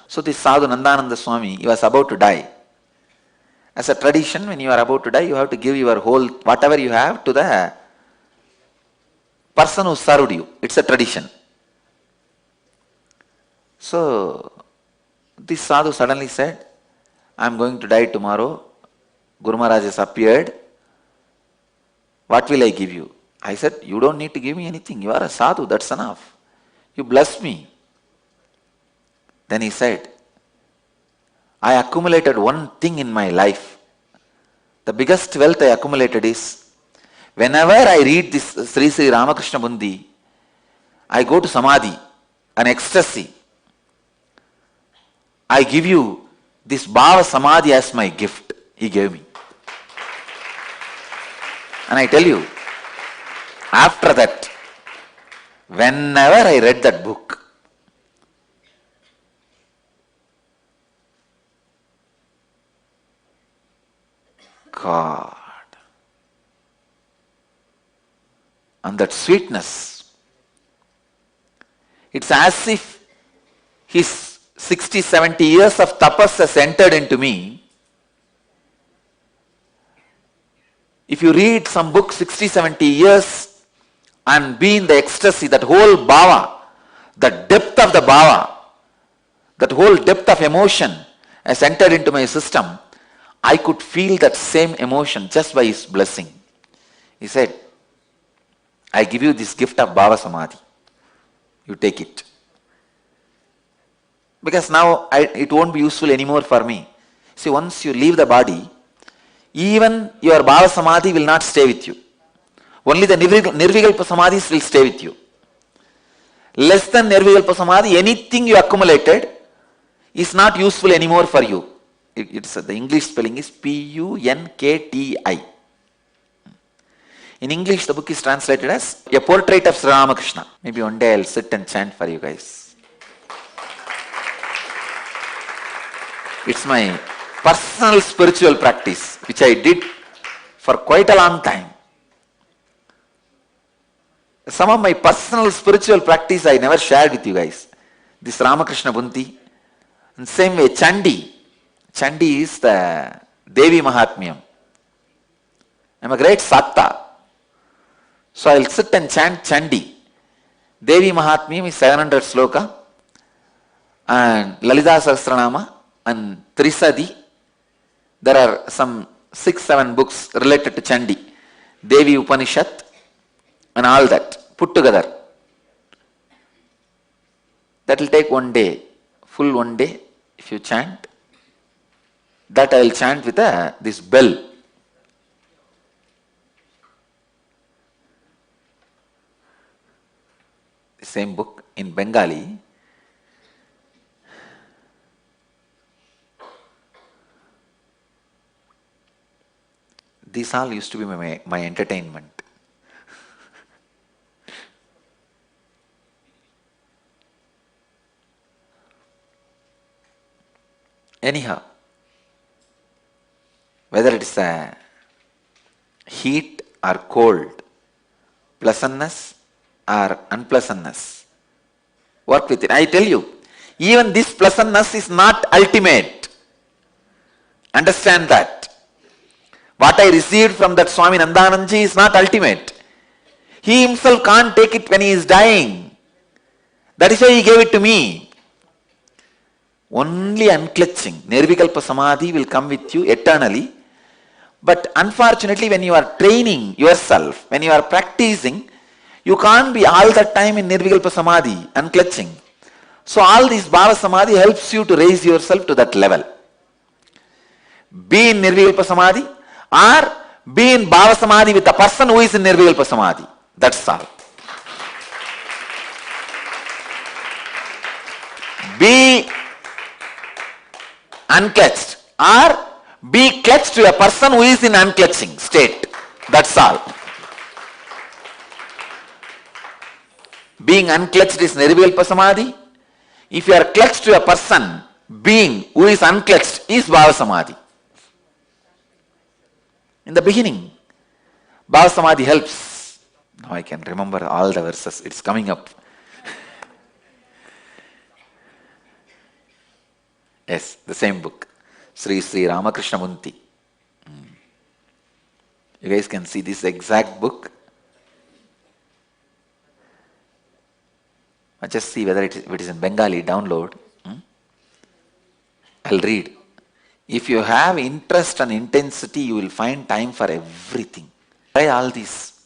So this Sadhu Nandananda Swami, he was about to die. As a tradition, when you are about to die, you have to give your whole, whatever you have, to the person who served you. It's a tradition. So this Sadhu suddenly said, I am going to die tomorrow. Guru Maharaj has appeared. What will I give you? I said, you don't need to give me anything. You are a sadhu, that's enough. You bless me. Then he said, I accumulated one thing in my life. The biggest wealth I accumulated is, whenever I read this Sri Sri Ramakrishna Bundi, I go to Samadhi, an ecstasy. I give you this Bhava Samadhi as my gift. He gave me. And I tell you, after that, whenever I read that book, God, and that sweetness, it's as if his 60, 70 years of tapas has entered into me. If you read some book 60, 70 years and be in the ecstasy, that whole bhava, the depth of the bhava, that whole depth of emotion has entered into my system, I could feel that same emotion just by his blessing. He said, I give you this gift of Bhava Samadhi. You take it. Because now it won't be useful anymore for me. See, once you leave the body, even your Bhava Samadhi will not stay with you. Only the Nirvikalpa Samadhis will stay with you. Less than Nirvikalpa Samadhi, anything you accumulated is not useful anymore for you. The English spelling is P-U-N-K-T-I. In English, the book is translated as A Portrait of Sri Ramakrishna. Maybe one day I'll sit and chant for you guys. It's my personal spiritual practice, which I did for quite a long time. Some of my personal spiritual practice I never shared with you guys. This Ramakrishna Bunti. And same way, Chandi. Chandi is the Devi Mahatmyam. I'm a great Satta. So I'll sit and chant Chandi. Devi Mahatmyam is 700 sloka. And Lalita Sahasranama and Trisadi. There are some 6-7 books related to Chandi. Devi Upanishad and all that put together. That will take one day, full one day if you chant. That I will chant with this bell. The same book in Bengali. These all used to be my entertainment. Anyhow, whether it's a heat or cold, pleasantness or unpleasantness, work with it. I tell you, even this pleasantness is not ultimate. Understand that. What I received from that Swami Nandanandji is not ultimate. He himself can't take it when he is dying. That is why he gave it to me. Only unclutching, Nirvikalpa Samadhi will come with you eternally. But unfortunately, when you are training yourself, when you are practicing, you can't be all the time in Nirvikalpa Samadhi, unclutching. So all this Bhava Samadhi helps you to raise yourself to that level. Be in Nirvikalpa Samadhi or be in Bhava Samadhi with a person who is in Nirvikalpa Samadhi. That's all. Be unclutched or be clutched to a person who is in unclutching state. That's all. Being unclutched is Nirvikalpa Samadhi. If you are clutched to a person, being who is unclutched is Bhava Samadhi. In the beginning, Bhava Samadhi helps. Now I can remember all the verses. It's coming up. Yes, the same book. Sri Ramakrishna Munti. You guys can see this exact book. Just see whether if it is in Bengali, download. I'll read. If you have interest and intensity, you will find time for everything. Try all these.